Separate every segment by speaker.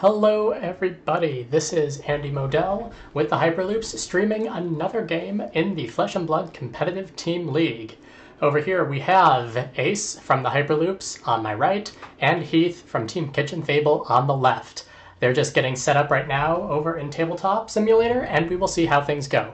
Speaker 1: Hello everybody, this is Andy Modell with the Hyperloops streaming another game in the Flesh and Blood Competitive Team League. Over here we have Ace from the Hyperloops on my right and Heath from Team Kitchen Fable on the left. They're just getting set up right now over in Tabletop Simulator and we will see how things go.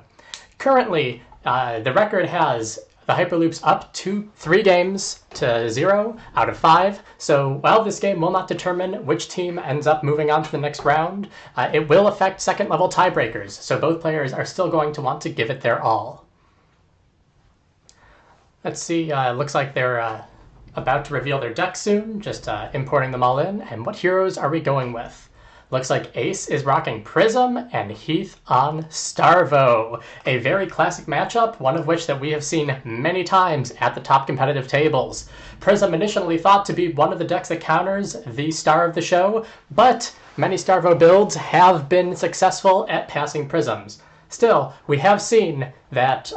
Speaker 1: Currently, the record has the Hyperloops up 3 games to 0 out of 5. So while this game will not determine which team ends up moving on to the next round, it will affect second level tiebreakers. So both players are still going to want to give it their all. Let's see, looks like they're about to reveal their deck soon, just importing them all in. And what heroes are we going with? Looks like Ace is rocking Prism and Heath on Starvo. A very classic matchup, one of which that we have seen many times at the top competitive tables. Prism initially thought to be one of the decks that counters the star of the show, but many Starvo builds have been successful at passing Prisms. Still, we have seen that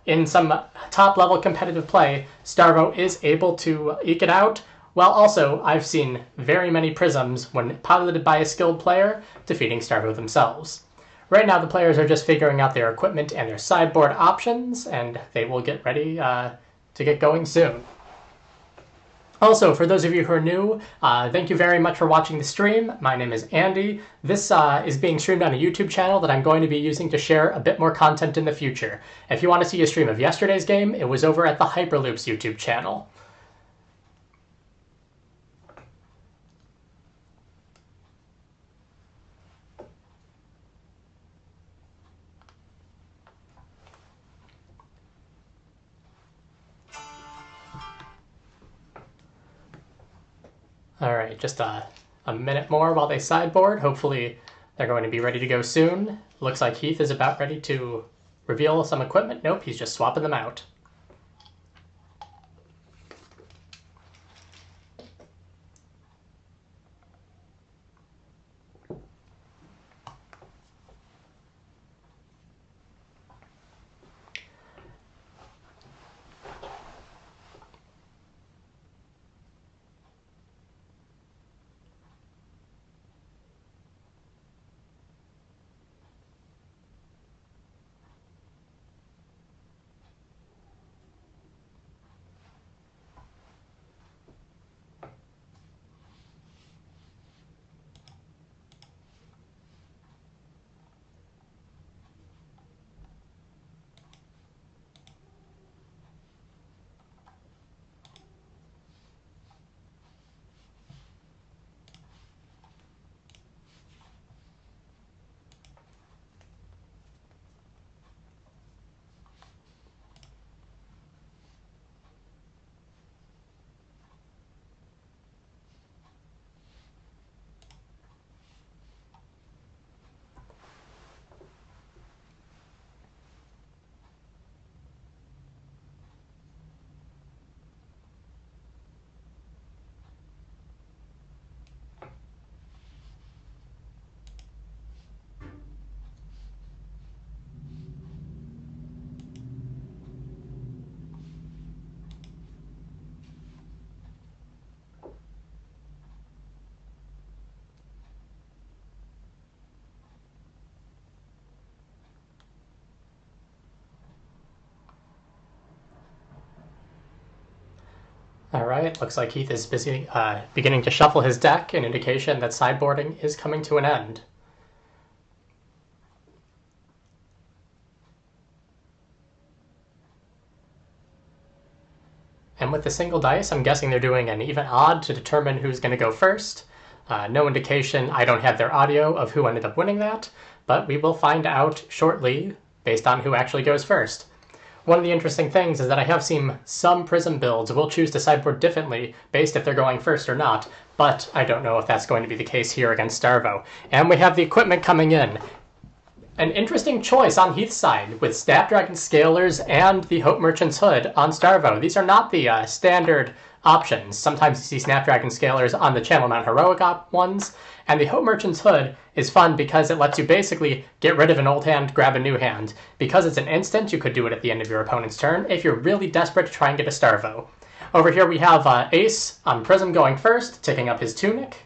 Speaker 1: in some top-level competitive play, Starvo is able to eke it out. Well, also, I've seen very many Prisms, when piloted by a skilled player, defeating Starvo themselves. Right now, the players are just figuring out their equipment and their sideboard options, and they will get ready to get going soon. Also, for those of you who are new, thank you very much for watching the stream. My name is Andy. This is being streamed on a YouTube channel that I'm going to be using to share a bit more content in the future. If you want to see a stream of yesterday's game, it was over at the Hyperloops YouTube channel. Alright, just a minute more while they sideboard. Hopefully they're going to be ready to go soon. Looks like Heath is about ready to reveal some equipment. Nope, he's just swapping them out. Alright, looks like Heath is busy beginning to shuffle his deck, an indication that sideboarding is coming to an end. And with the single dice, I'm guessing they're doing an even odd to determine who's going to go first. No indication, I don't have their audio of who ended up winning that, but we will find out shortly based on who actually goes first. One of the interesting things is that I have seen some Prism builds will choose to sideboard differently based if they're going first or not, but I don't know if that's going to be the case here against Starvo. And we have the equipment coming in. An interesting choice on Heath's side with Snapdragon Scalers and the Hope Merchant's Hood on Starvo. These are not the standard options. Sometimes you see Snapdragon Scalers on the Channel Mount Heroic ones, and the Hope Merchant's Hood is fun because it lets you basically get rid of an old hand, grab a new hand. Because it's an instant, you could do it at the end of your opponent's turn if you're really desperate to try and get a Starvo. Over here we have Ace on Prism going first, ticking up his Tunic.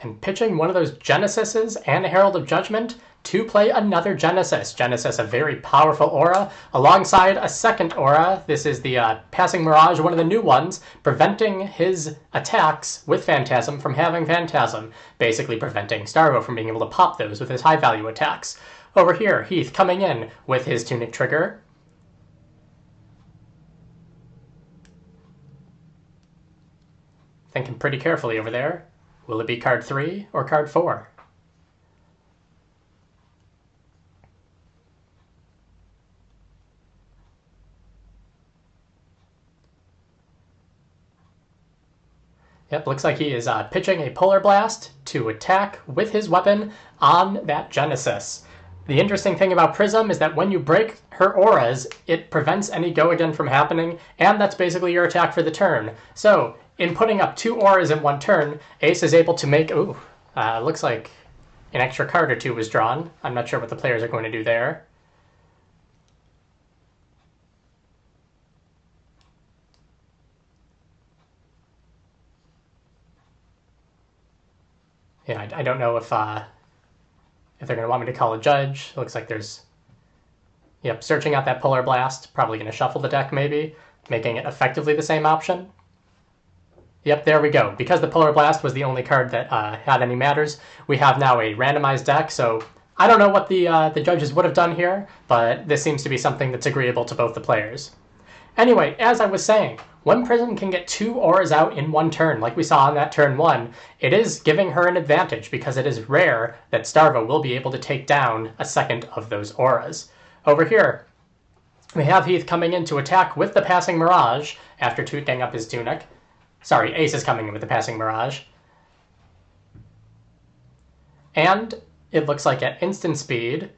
Speaker 1: and pitching one of those Genesises and a Herald of Judgment to play another Genesis. Genesis, a very powerful aura, alongside a second aura. This is the Passing Mirage, one of the new ones, preventing his attacks with Phantasm from having Phantasm, basically preventing Starvo from being able to pop those with his high-value attacks. Over here, Heath coming in with his Tunic Trigger. Thinking pretty carefully over there. Will it be card 3 or card 4? Yep, looks like he is pitching a Polar Blast to attack with his weapon on that Genesis. The interesting thing about Prism is that when you break her auras, it prevents any Go Again from happening, and that's basically your attack for the turn. So, in putting up 2 auras in one turn, Ace is able to make... looks like an extra card or 2 was drawn. I'm not sure what the players are going to do there. Yeah, I don't know if they're going to want me to call a judge. Looks like there's... Yep, searching out that Polar Blast. Probably going to shuffle the deck, maybe, making it effectively the same option. Yep, there we go. Because the Polar Blast was the only card that had any matters, we have now a randomized deck, so I don't know what the judges would have done here, but this seems to be something that's agreeable to both the players. Anyway, as I was saying, when Prism can get 2 auras out in one turn, like we saw on that turn 1, it is giving her an advantage because it is rare that Starvo will be able to take down a second of those auras. Over here, we have Heath coming in to attack with the Passing Mirage after tuning up his Tunic. Sorry, Ace is coming in with the Passing Mirage. And it looks like at instant speed,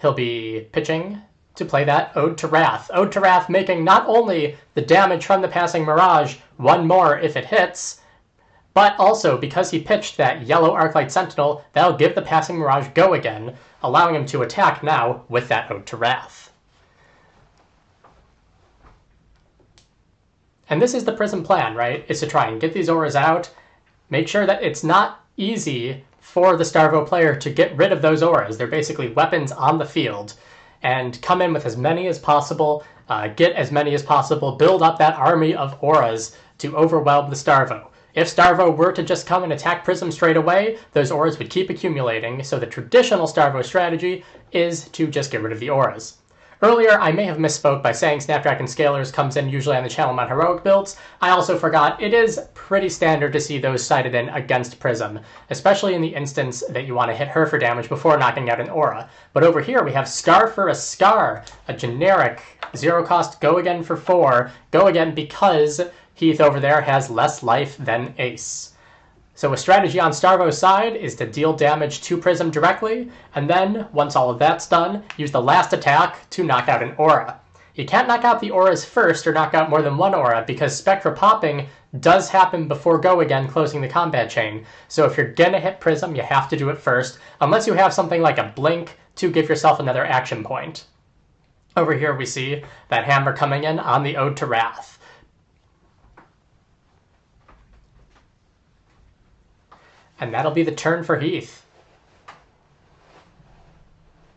Speaker 1: he'll be pitching to play that Ode to Wrath. Ode to Wrath making not only the damage from the Passing Mirage 1 more if it hits, but also because he pitched that yellow Arclight Sentinel, that'll give the Passing Mirage Go Again, allowing him to attack now with that Ode to Wrath. And this is the Prism plan, right? Is to try and get these auras out, make sure that it's not easy for the Starvo player to get rid of those auras. They're basically weapons on the field. And come in with as many as possible, get as many as possible, build up that army of auras to overwhelm the Starvo. If Starvo were to just come and attack Prism straight away, those auras would keep accumulating, so the traditional Starvo strategy is to just get rid of the auras. Earlier, I may have misspoke by saying Snapdragon Scalers comes in usually on the channel on heroic builds. I also forgot it is pretty standard to see those sighted in against Prism, especially in the instance that you want to hit her for damage before knocking out an aura. But over here we have Scar for a Scar, a generic 0-cost Go Again for 4, Go Again because Heath over there has less life than Ace. So a strategy on Starvo's side is to deal damage to Prism directly, and then, once all of that's done, use the last attack to knock out an aura. You can't knock out the auras first or knock out more than one aura, because Spectra popping does happen before Go Again closing the combat chain. So if you're gonna hit Prism, you have to do it first, unless you have something like a Blink to give yourself another action point. Over here we see that Hammer coming in on the Ode to Wrath. And that'll be the turn for Heath.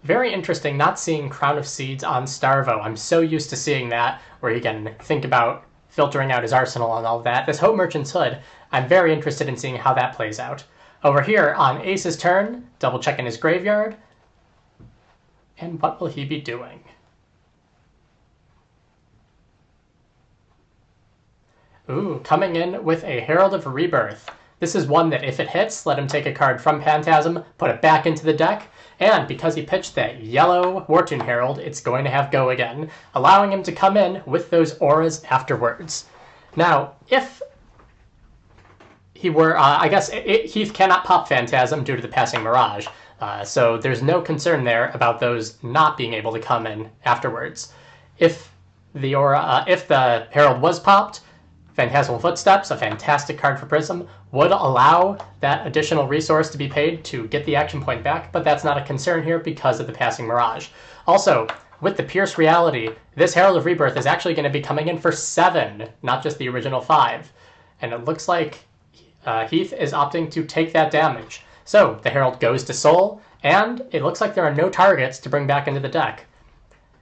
Speaker 1: Very interesting not seeing Crown of Seeds on Starvo. I'm so used to seeing that, where he can think about filtering out his arsenal and all of that. This Hope Merchant's Hood, I'm very interested in seeing how that plays out. Over here on Ace's turn, double checking his graveyard. And what will he be doing? Ooh, coming in with a Herald of Rebirth. This is one that if it hits, let him take a card from Phantasm, put it back into the deck, and because he pitched that yellow Wartune Herald, it's going to have Go Again, allowing him to come in with those auras afterwards. Now, if he were, Heath cannot pop Phantasm due to the Passing Mirage, so there's no concern there about those not being able to come in afterwards. If the Herald was popped, Phantasmal Footsteps, a fantastic card for Prism, would allow that additional resource to be paid to get the action point back, but that's not a concern here because of the Passing Mirage. Also, with the Pierce Reality, this Herald of Rebirth is actually going to be coming in for 7, not just the original 5. And it looks like Heath is opting to take that damage. So the Herald goes to Soul, and it looks like there are no targets to bring back into the deck.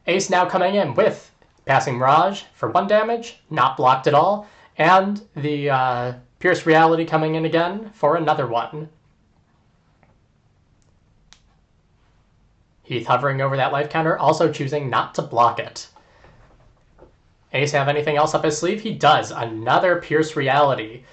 Speaker 1: Ace now coming in with Passing Mirage for 1 damage, not blocked at all, and the Pierce Reality coming in again for another 1. Heath hovering over that life counter, also choosing not to block it. Ace have anything else up his sleeve? He does. Another Pierce Reality.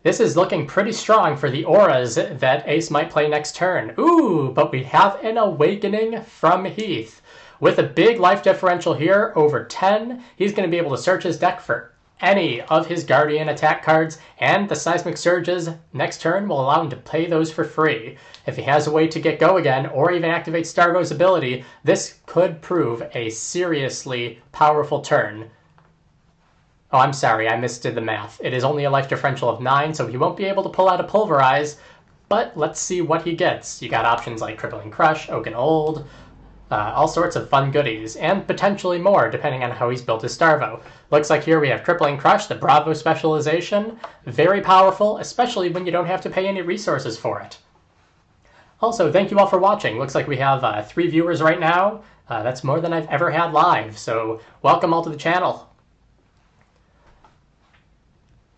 Speaker 1: This is looking pretty strong for the auras that Ace might play next turn. Ooh, but we have an Awakening from Heath. With a big life differential here, over 10, he's going to be able to search his deck for any of his Guardian attack cards, and the Seismic Surges next turn will allow him to play those for free. If he has a way to get Go again, or even activate Stargo's ability, this could prove a seriously powerful turn. Oh, I'm sorry, I misdid the math. It is only a life differential of 9, so he won't be able to pull out a Pulverize, but let's see what he gets. You got options like Crippling Crush, Oak and Old, all sorts of fun goodies, and potentially more, depending on how he's built his Starvo. Looks like here we have Crippling Crush, the Bravo specialization. Very powerful, especially when you don't have to pay any resources for it. Also, thank you all for watching. Looks like we have 3 viewers right now. That's more than I've ever had live, so welcome all to the channel.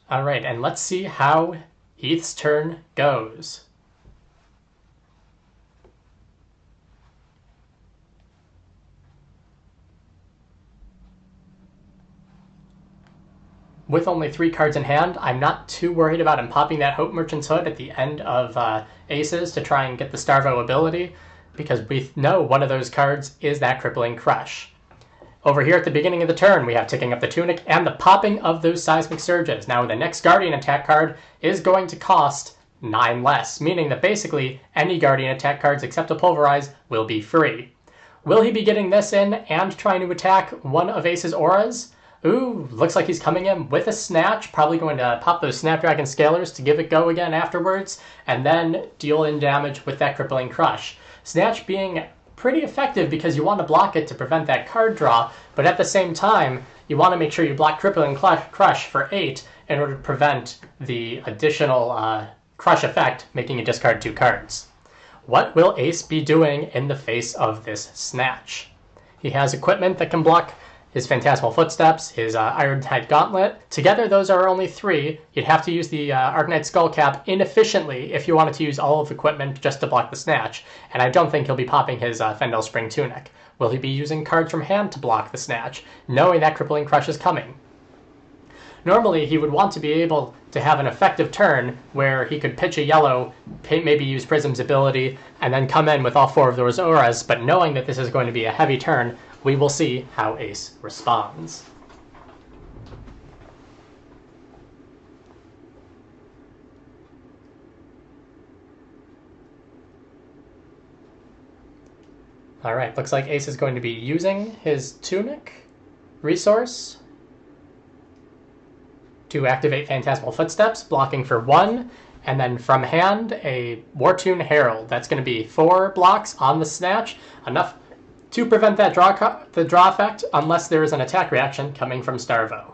Speaker 1: Alright, and let's see how Heath's turn goes. With only 3 cards in hand, I'm not too worried about him popping that Hope Merchant's Hood at the end of Aces to try and get the Starvo ability, because we know one of those cards is that Crippling Crush. Over here at the beginning of the turn, we have Ticking Up the Tunic and the popping of those Seismic Surges. Now the next Guardian attack card is going to cost 9 less, meaning that basically any Guardian attack cards except a Pulverize will be free. Will he be getting this in and trying to attack one of Ace's auras? Ooh, looks like he's coming in with a Snatch, probably going to pop those Snapdragon Scalers to give it Go again afterwards, and then deal in damage with that Crippling Crush. Snatch being pretty effective because you want to block it to prevent that card draw, but at the same time, you want to make sure you block Crippling Crush for 8 in order to prevent the additional Crush effect, making you discard 2 cards. What will Ace be doing in the face of this Snatch? He has equipment that can block his Phantasmal Footsteps, his Iron-Tide Gauntlet. Together, those are only 3. You'd have to use the Arcanite Skullcap inefficiently if you wanted to use all of the equipment just to block the Snatch, and I don't think he'll be popping his Fendel Spring Tunic. Will he be using cards from hand to block the Snatch, knowing that Crippling Crush is coming? Normally, he would want to be able to have an effective turn where he could pitch a yellow, maybe use Prism's ability, and then come in with all 4 of those auras, but knowing that this is going to be a heavy turn, we will see how Ace responds. Alright, looks like Ace is going to be using his Tunic resource to activate Phantasmal Footsteps, blocking for 1, and then from hand, a Wartune Herald. That's going to be 4 blocks on the Snatch, enough to prevent that the draw effect unless there is an attack reaction coming from Starvo.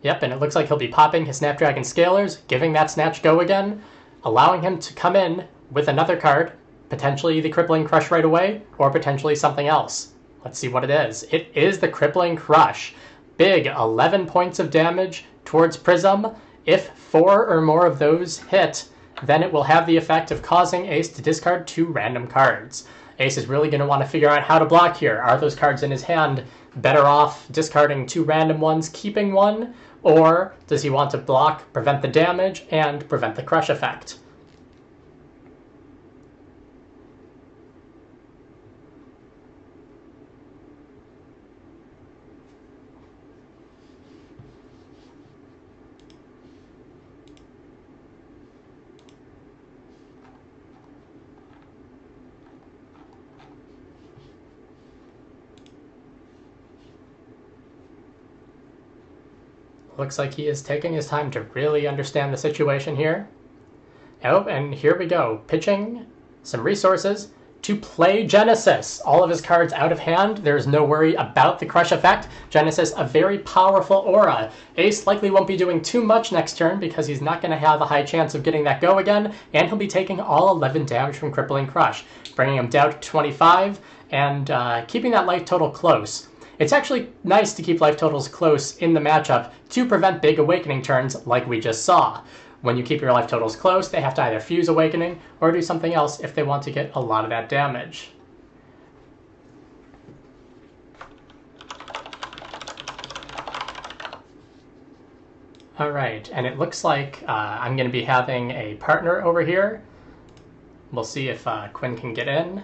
Speaker 1: Yep, and it looks like he'll be popping his Snapdragon Scalers, giving that Snatch Go again, allowing him to come in with another card, potentially the Crippling Crush right away, or potentially something else. Let's see what it is. It is the Crippling Crush. Big 11 points of damage towards Prism. If 4 or more of those hit, then it will have the effect of causing Ace to discard 2 random cards. Ace is really going to want to figure out how to block here. Are those cards in his hand better off discarding 2 random ones, keeping 1? Or does he want to block, prevent the damage, and prevent the Crush effect? Looks like he is taking his time to really understand the situation here. Oh, and here we go. Pitching some resources, to play Genesis. All of his cards out of hand. There's no worry about the crush effect. Genesis, a very powerful aura. Ace likely won't be doing too much next turn because he's not going to have a high chance of getting that go again, and he'll be taking all 11 damage from Crippling Crush, bringing him down to 25 and keeping that life total close. It's actually nice to keep life totals close in the matchup to prevent big Awakening turns like we just saw. When you keep your life totals close, they have to either fuse Awakening or do something else if they want to get a lot of that damage. Alright, and it looks like I'm going to be having a partner over here. We'll see if Quinn can get in.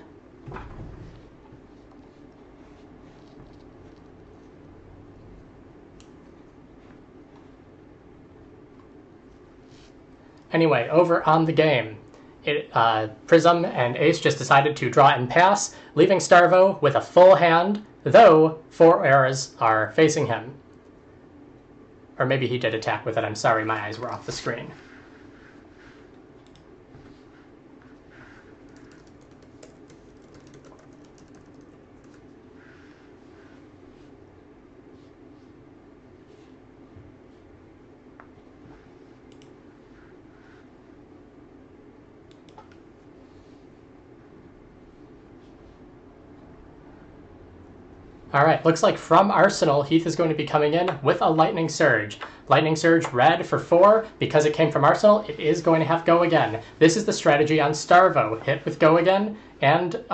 Speaker 1: Anyway, over on the game, Prism and Ace just decided to draw and pass, leaving Starvo with a full hand, though 4 errors are facing him. Or maybe he did attack with it. I'm sorry, my eyes were off the screen. All right, looks like from Arsenal, Heath is going to be coming in with a Lightning Surge. Lightning Surge red for 4. Because it came from Arsenal, it is going to have Go Again. This is the strategy on Starvo. Hit with Go Again and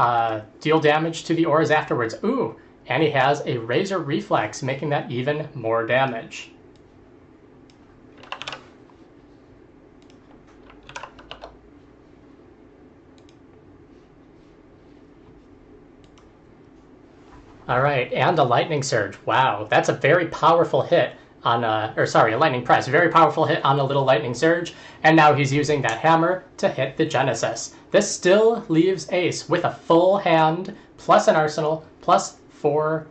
Speaker 1: deal damage to the auras afterwards. Ooh, and he has a Razor Reflex, making that even more damage. All right, and a Lightning Surge. Wow, that's a very powerful hit on a Lightning Press. Very powerful hit on a little Lightning Surge, and now he's using that hammer to hit the Genesis. This still leaves Ace with a full hand, plus an Arsenal, plus 3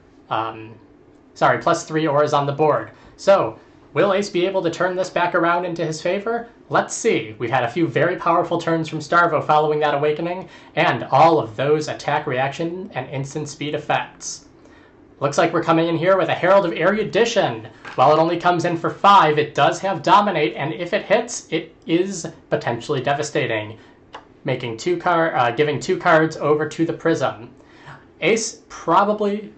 Speaker 1: auras on the board. So, will Ace be able to turn this back around into his favor? Let's see. We've had a few very powerful turns from Starvo following that Awakening, and all of those attack reaction and instant speed effects. Looks like we're coming in here with a Herald of Erudition. While it only comes in for 5, it does have Dominate, and if it hits, it is potentially devastating, making giving 2 cards over to the Prism. Ace probably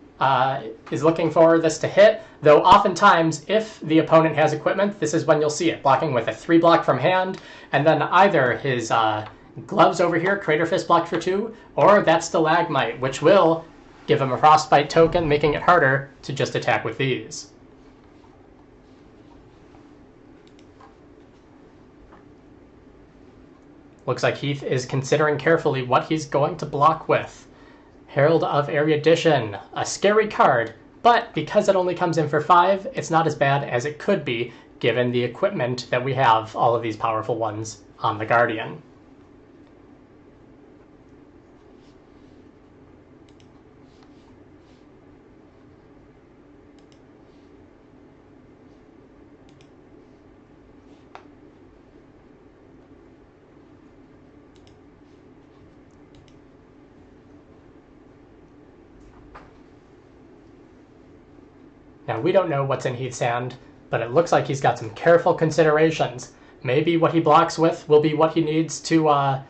Speaker 1: is looking for this to hit, though oftentimes, if the opponent has equipment, this is when you'll see it, blocking with a 3 block from hand, and then either his gloves over here, Crater Fist blocked for 2, or that Stalagmite, which will give him a Frostbite token, making it harder to just attack with these. Looks like Heath is considering carefully what he's going to block with. Herald of Erudition, a scary card, but because it only comes in for 5, it's not as bad as it could be, given the equipment that we have, all of these powerful ones, on the Guardian. Now, we don't know what's in Heath's hand, but it looks like he's got some careful considerations. Maybe what he blocks with will be what he needs to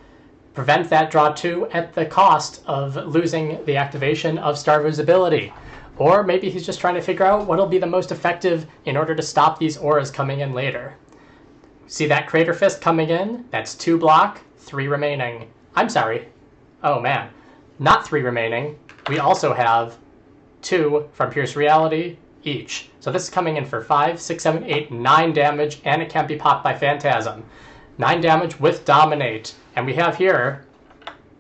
Speaker 1: prevent that draw 2 at the cost of losing the activation of Starvo's ability. Or maybe he's just trying to figure out what'll be the most effective in order to stop these auras coming in later. See that Crater Fist coming in? That's 2 block, 3 remaining. I'm sorry. Oh man. Not 3 remaining. We also have 2 from Pierce Reality each. So this is coming in for 5, 6, 7, 8, 9 damage, and it can't be popped by Phantasm. 9 damage with Dominate. And we have here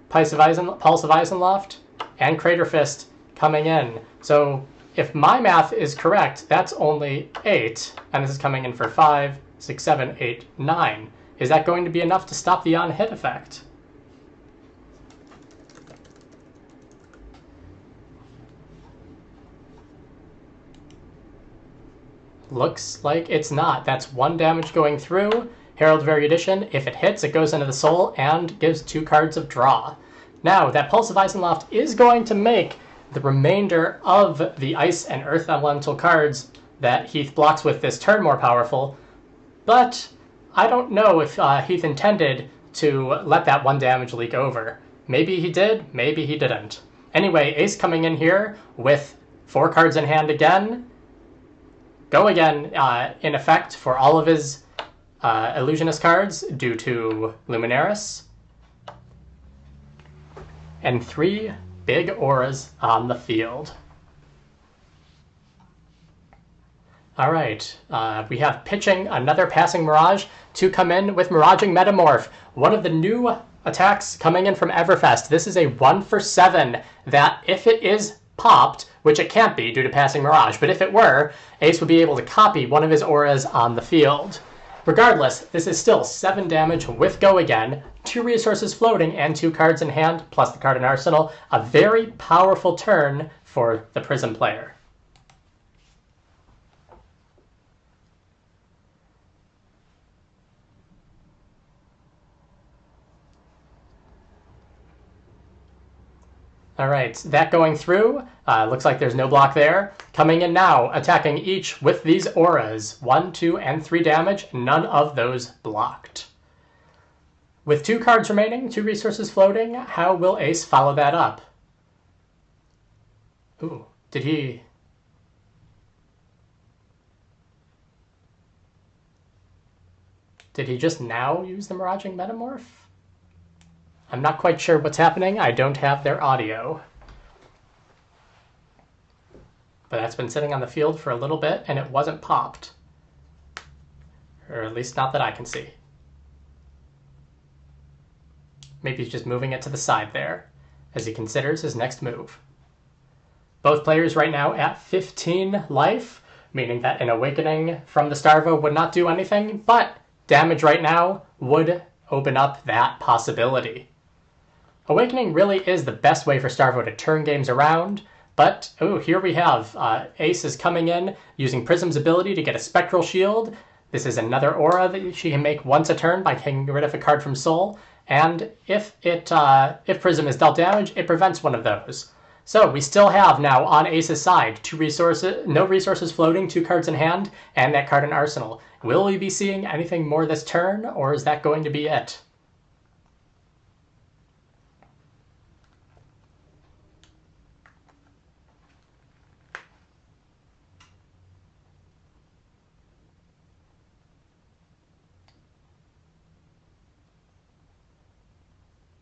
Speaker 1: Pulse of Eisenloft and Crater Fist coming in. So if my math is correct, that's only 8, and this is coming in for 5, 6, 7, 8, 9. Is that going to be enough to stop the on-hit effect? Looks like it's not. That's 1 damage going through. Herald of Erudition, if it hits, it goes into the soul and gives 2 cards of draw. Now, that Pulse of Ice and Loft is going to make the remainder of the Ice and Earth Elemental cards that Heath blocks with this turn more powerful, but I don't know if Heath intended to let that 1 damage leak over. Maybe he did, maybe he didn't. Anyway, Ace coming in here with 4 cards in hand again. Go again, in effect, for all of his Illusionist cards due to Luminaris. And 3 big auras on the field. All right, we have pitching another Passing Mirage to come in with Miraging Metamorph, one of the new attacks coming in from Everfest. This is a 1 for 7 that if it is popped, which it can't be due to Passing Mirage, but if it were, Ace would be able to copy one of his auras on the field. Regardless, this is still 7 damage with Go Again, 2 resources floating, and 2 cards in hand, plus the card in Arsenal. A very powerful turn for the Prism player. All right, that going through. Looks like there's no block there. Coming in now, attacking each with these auras. 1, 2, and 3 damage. None of those blocked. With 2 cards remaining, 2 resources floating, how will Ace follow that up? Ooh, did he just now use the Miraging Metamorph? I'm not quite sure what's happening. I don't have their audio. But that's been sitting on the field for a little bit, and it wasn't popped. Or at least not that I can see. Maybe he's just moving it to the side there, as he considers his next move. Both players right now at 15 life, meaning that an Awakening from the Starvo would not do anything, but damage right now would open up that possibility. Awakening really is the best way for Starvo to turn games around, but here we have Ace is coming in using Prism's ability to get a Spectral Shield. This is another aura that she can make once a turn by getting rid of a card from Soul, and if Prism is dealt damage, it prevents one of those. So we still have now on Ace's side no resources floating, 2 cards in hand, and that card in Arsenal. Will we be seeing anything more this turn, or is that going to be it?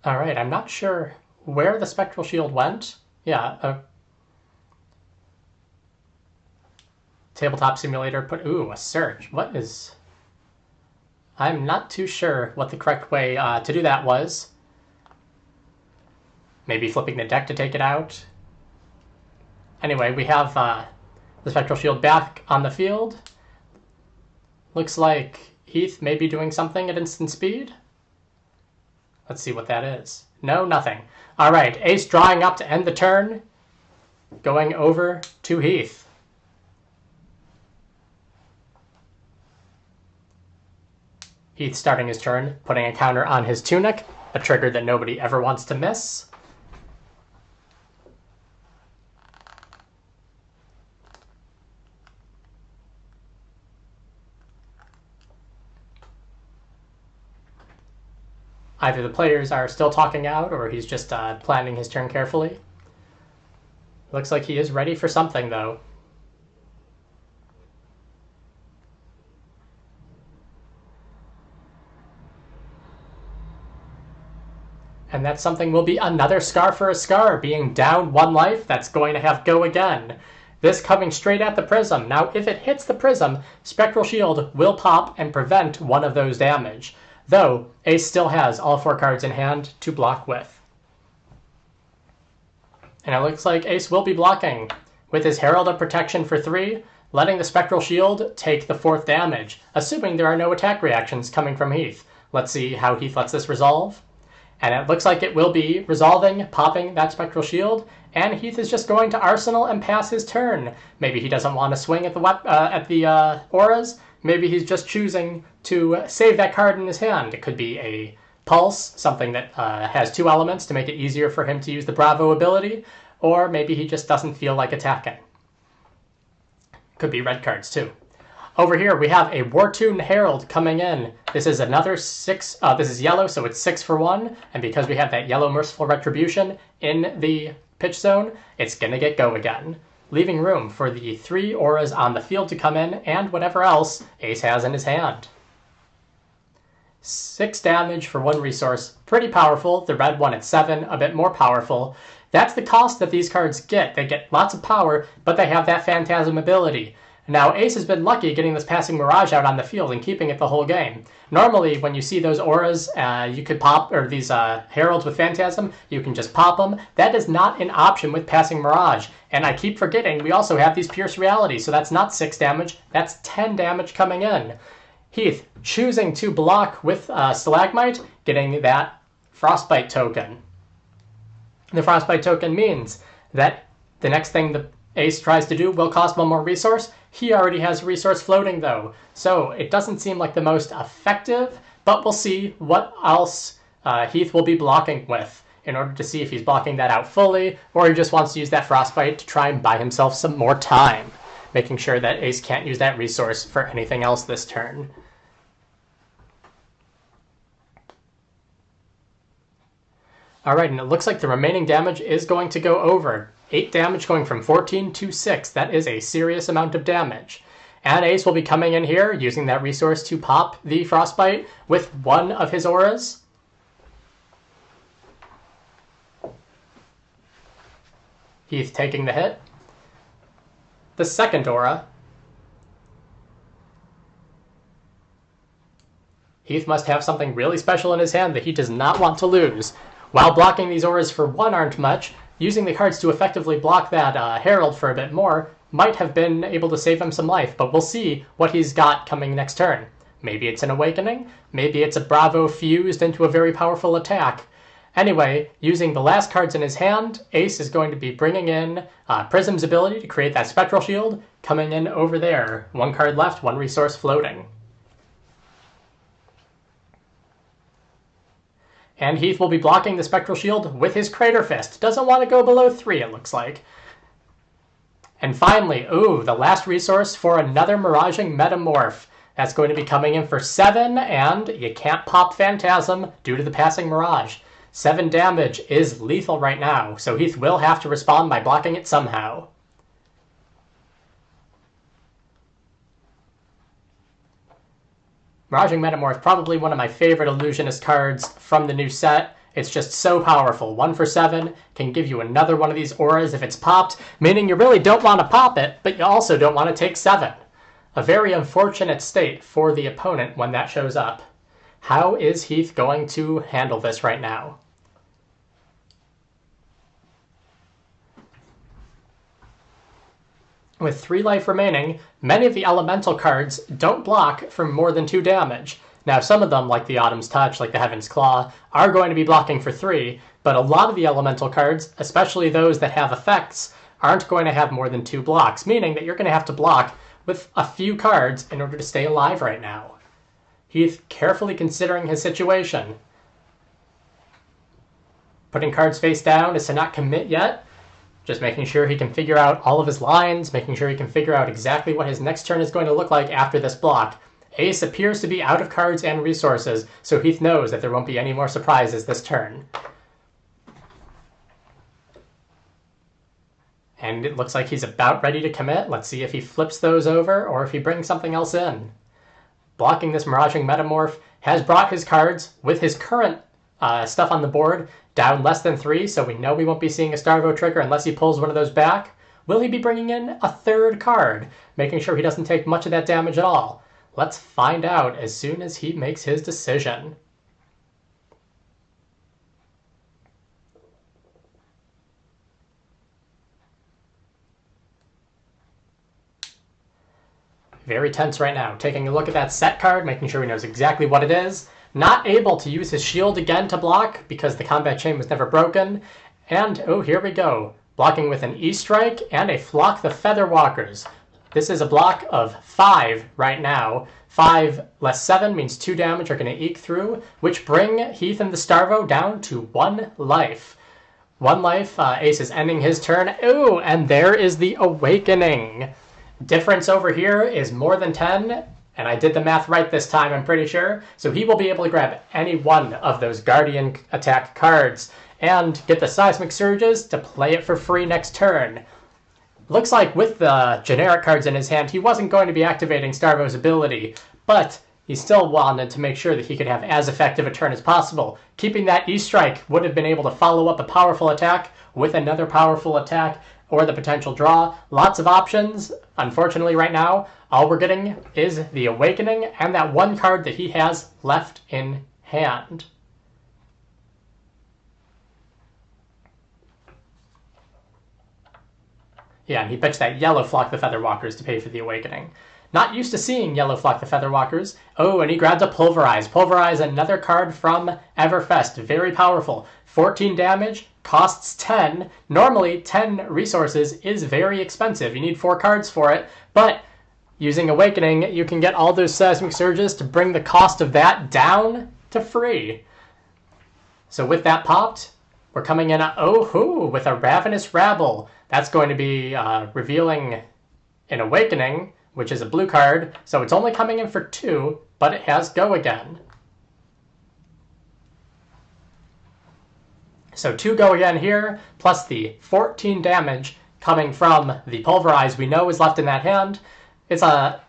Speaker 1: All right, I'm not sure where the Spectral Shield went. Yeah, Tabletop Simulator put, a Surge. What is... I'm not too sure what the correct way to do that was. Maybe flipping the deck to take it out. Anyway, we have the Spectral Shield back on the field. Looks like Heath may be doing something at instant speed. Let's see what that is. No, nothing. All right, Ace drawing up to end the turn. Going over to Heath. Heath starting his turn, putting a counter on his Tunic, a trigger that nobody ever wants to miss. Either the players are still talking out, or he's just planning his turn carefully. Looks like he is ready for something, though. And that something will be another Scar for a Scar, being down 1 life. That's going to have Go Again. This coming straight at the Prism. Now, if it hits the Prism, Spectral Shield will pop and prevent one of those damage. Though, Ace still has all 4 cards in hand to block with. And it looks like Ace will be blocking with his Herald of Protection for 3, letting the Spectral Shield take the 4th damage, assuming there are no attack reactions coming from Heath. Let's see how Heath lets this resolve. And it looks like it will be resolving, popping that Spectral Shield, and Heath is just going to Arsenal and pass his turn. Maybe he doesn't want to swing at the auras. Maybe he's just choosing to save that card in his hand. It could be a Pulse, something that has 2 elements to make it easier for him to use the Bravo ability, or maybe he just doesn't feel like attacking. Could be red cards too. Over here we have a War-Tuned Herald coming in. This is another 6, this is yellow, so it's 6 for 1, and because we have that yellow Merciful Retribution in the pitch zone, it's gonna get go again, leaving room for the 3 auras on the field to come in and whatever else Ace has in his hand. 6 damage for 1 resource, pretty powerful. The red one at 7, a bit more powerful. That's the cost that these cards get. They get lots of power, but they have that Phantasm ability. Now, Ace has been lucky getting this Passing Mirage out on the field and keeping it the whole game. Normally, when you see those auras, you could pop, or these heralds with Phantasm, you can just pop them. That is not an option with Passing Mirage. And I keep forgetting, we also have these Pierce Reality, so that's not 6 damage, that's 10 damage coming in. Heath choosing to block with Stalagmite, getting that Frostbite token. The Frostbite token means that the next thing the Ace tries to do will cost 1 more resource. He already has a resource floating though, so it doesn't seem like the most effective, but we'll see what else Heath will be blocking with in order to see if he's blocking that out fully, or he just wants to use that Frostbite to try and buy himself some more time, making sure that Ace can't use that resource for anything else this turn. Alright, and it looks like the remaining damage is going to go over. 8 damage going from 14 to 6. That is a serious amount of damage. And Ace will be coming in here, using that resource to pop the Frostbite with 1 of his auras. Heath taking the hit. The second aura. Heath must have something really special in his hand that he does not want to lose. While blocking these auras for 1 aren't much, using the cards to effectively block that Herald for a bit more might have been able to save him some life, but we'll see what he's got coming next turn. Maybe it's an Awakening, maybe it's a Bravo fused into a very powerful attack. Anyway, using the last cards in his hand, Ace is going to be bringing in Prism's ability to create that Spectral Shield, coming in over there. 1 card left, 1 resource floating. And Heath will be blocking the Spectral Shield with his Crater Fist. Doesn't want to go below 3, it looks like. And finally, the last resource for another Miraging Metamorph. That's going to be coming in for 7, and you can't pop Phantasm due to the Passing Mirage. 7 damage is lethal right now, so Heath will have to respond by blocking it somehow. Miraging Metamorph, probably one of my favorite Illusionist cards from the new set. It's just so powerful. 1 for 7, can give you another one of these auras if it's popped, meaning you really don't want to pop it, but you also don't want to take 7. A very unfortunate state for the opponent when that shows up. How is Heath going to handle this right now? With 3 life remaining, many of the elemental cards don't block for more than 2 damage. Now some of them, like the Autumn's Touch, like the Heaven's Claw, are going to be blocking for 3, but a lot of the elemental cards, especially those that have effects, aren't going to have more than 2 blocks, meaning that you're going to have to block with a few cards in order to stay alive right now. Heath carefully considering his situation. Putting cards face down is to not commit yet. Just making sure he can figure out all of his lines, making sure he can figure out exactly what his next turn is going to look like after this block. Ace appears to be out of cards and resources, so Heath knows that there won't be any more surprises this turn. And it looks like he's about ready to commit. Let's see if he flips those over or if he brings something else in. Blocking this Miraging Metamorph has brought his cards with his current stuff on the board down less than 3, so we know we won't be seeing a Starvo trigger unless he pulls one of those back. Will he be bringing in a 3rd card, making sure he doesn't take much of that damage at all? Let's find out as soon as he makes his decision. Very tense right now. Taking a look at that set card, making sure he knows exactly what it is. Not able to use his shield again to block because the combat chain was never broken. And, here we go. Blocking with an E-Strike and a Flock the Featherwalkers. This is a block of 5 right now. 5 less 7 means 2 damage are going to eke through, which bring Heath and the Starvo down to 1 life. 1 life, Ace is ending his turn. Ooh, and there is the Awakening. Difference over here is more than 10, and I did the math right this time, I'm pretty sure. So he will be able to grab any one of those Guardian attack cards and get the Seismic Surges to play it for free next turn. Looks like with the generic cards in his hand, he wasn't going to be activating Starvo's ability, but he still wanted to make sure that he could have as effective a turn as possible. Keeping that E-Strike would have been able to follow up a powerful attack with another powerful attack, or the potential draw. Lots of options. Unfortunately, right now, all we're getting is the Awakening and that one card that he has left in hand. Yeah, and he pitched that yellow Flock the Featherwalkers to pay for the Awakening. Not used to seeing yellow Flock the Featherwalkers. Oh, and he grabs a Pulverize. Pulverize, another card from Everfest. Very powerful. 14 damage, costs 10. Normally, 10 resources is very expensive. You need 4 cards for it, but using Awakening, you can get all those Seismic Surges to bring the cost of that down to free. So with that popped, we're coming in with a Ravenous Rabble. That's going to be revealing an Awakening, which is a blue card, so it's only coming in for 2, but it has Go Again. So 2 Go Again here, plus the 14 damage coming from the Pulverize we know is left in that hand. It's a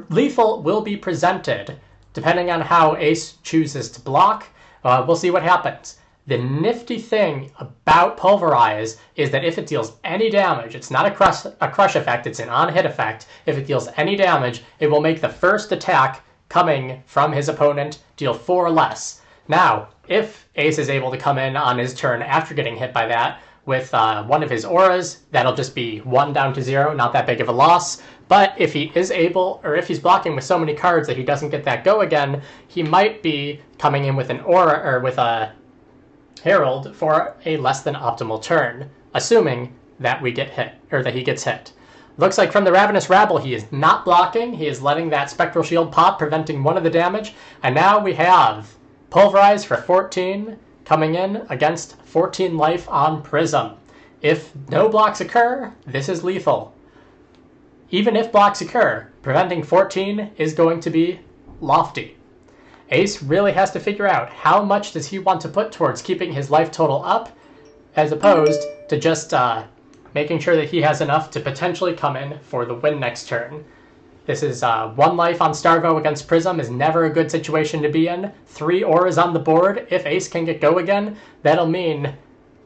Speaker 1: lethal will be presented, depending on how Ace chooses to block. We'll see what happens. The nifty thing about Pulverize is that if it deals any damage, it's not a crush effect, it's an on-hit effect. If it deals any damage, it will make the first attack coming from his opponent deal 4 or less. Now, if Ace is able to come in on his turn after getting hit by that with one of his auras, that'll just be 1 down to 0, not that big of a loss. But if he is able, or if he's blocking with so many cards that he doesn't get that Go Again, he might be coming in with an aura, or with a Herald for a less than optimal turn, assuming that we get hit, or that he gets hit. Looks like from the Ravenous Rabble, he is not blocking. He is letting that Spectral Shield pop, preventing 1 of the damage. And now we have Pulverize for 14 coming in against 14 life on Prism. If no blocks occur, this is lethal. Even if blocks occur, preventing 14 is going to be lofty. Ace really has to figure out how much does he want to put towards keeping his life total up, as opposed to just making sure that he has enough to potentially come in for the win next turn. This is 1 life on Starvo against Prism is never a good situation to be in. 3 auras on the board. If Ace can get Go Again, that'll mean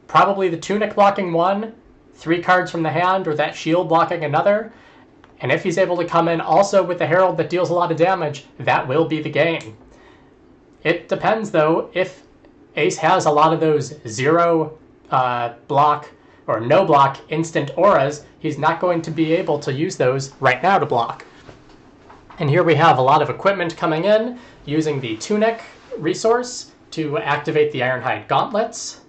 Speaker 1: probably the Tunic blocking 1, 3 cards from the hand, or that Shield blocking another. And if he's able to come in also with the Herald that deals a lot of damage, that will be the game. It depends, though, if Ace has a lot of those 0 block or no block instant auras, he's not going to be able to use those right now to block. And here we have a lot of equipment coming in, using the Tunic resource to activate the Ironhide Gauntlets.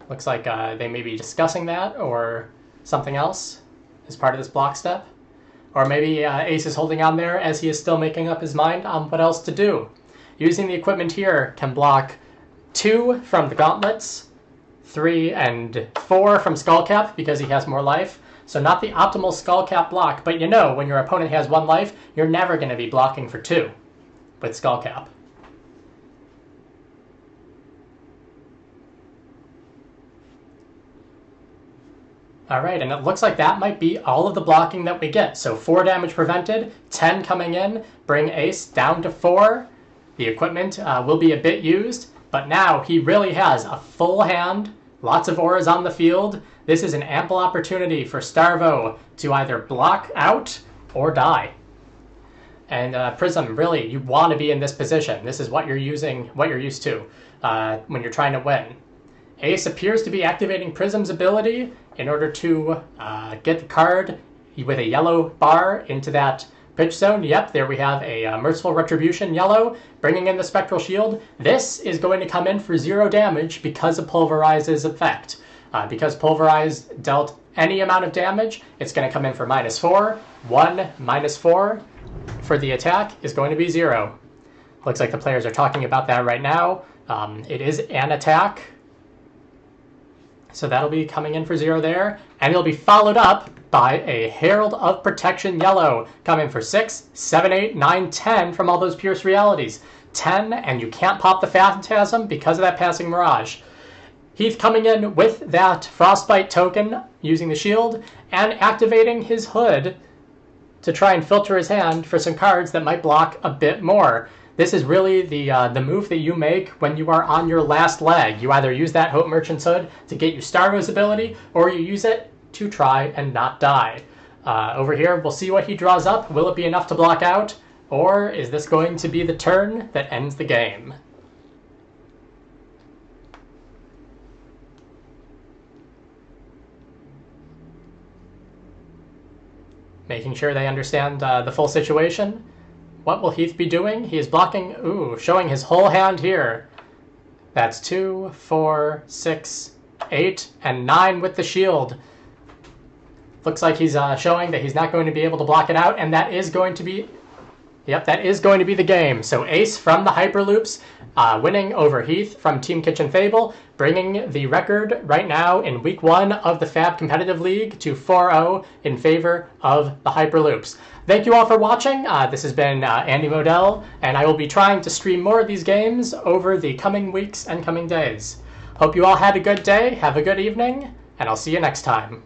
Speaker 1: Looks like they may be discussing that or something else as part of this block step. Or maybe Ace is holding on there as he is still making up his mind on what else to do. Using the equipment here can block 2 from the Gauntlets, 3 and 4 from Skullcap because he has more life. So not the optimal Skullcap block, but you know when your opponent has 1 life, you're never going to be blocking for 2 with Skullcap. Alright, and it looks like that might be all of the blocking that we get. So 4 damage prevented, 10 coming in, bring Ace down to 4. The equipment will be a bit used, but now he really has a full hand, lots of auras on the field. This is an ample opportunity for Starvo to either block out or die. And Prism, really, you want to be in this position. This is what you're using, what you're used to when you're trying to win. Ace appears to be activating Prism's ability in order to get the card with a yellow bar into that pitch zone. Yep, there we have a Merciful Retribution yellow, bringing in the Spectral Shield. This is going to come in for 0 damage because of Pulverize's effect. Because Pulverize dealt any amount of damage, it's going to come in for -4. 1 minus 4 for the attack is going to be 0. Looks like the players are talking about that right now. It is an attack, so that'll be coming in for 0 there. And it'll be followed up by a Herald of Protection yellow, coming for 6, 7, 8, 9, 10 from all those Pierce Realities. 10, and you can't pop the Phantasm because of that Passing Mirage. Heath coming in with that Frostbite token, using the shield, and activating his Hood to try and filter his hand for some cards that might block a bit more. This is really the move that you make when you are on your last leg. You either use that Hope Merchant's Hood to get you Stargo's ability, or you use it to try and not die. Over here, we'll see what he draws up. Will it be enough to block out, or is this going to be the turn that ends the game? Making sure they understand the full situation. What will Heath be doing? He is blocking, showing his whole hand here. That's 2, 4, 6, 8, and 9 with the shield. Looks like he's showing that he's not going to be able to block it out, and that is going to be... Yep, that is going to be the game. So Ace from the Hyperloops, winning over Heath from Team Kitchen Fable, bringing the record right now in Week 1 of the Fab Competitive League to 4-0 in favor of the Hyperloops. Thank you all for watching. This has been Andy Modell, and I will be trying to stream more of these games over the coming weeks and coming days. Hope you all had a good day, have a good evening, and I'll see you next time.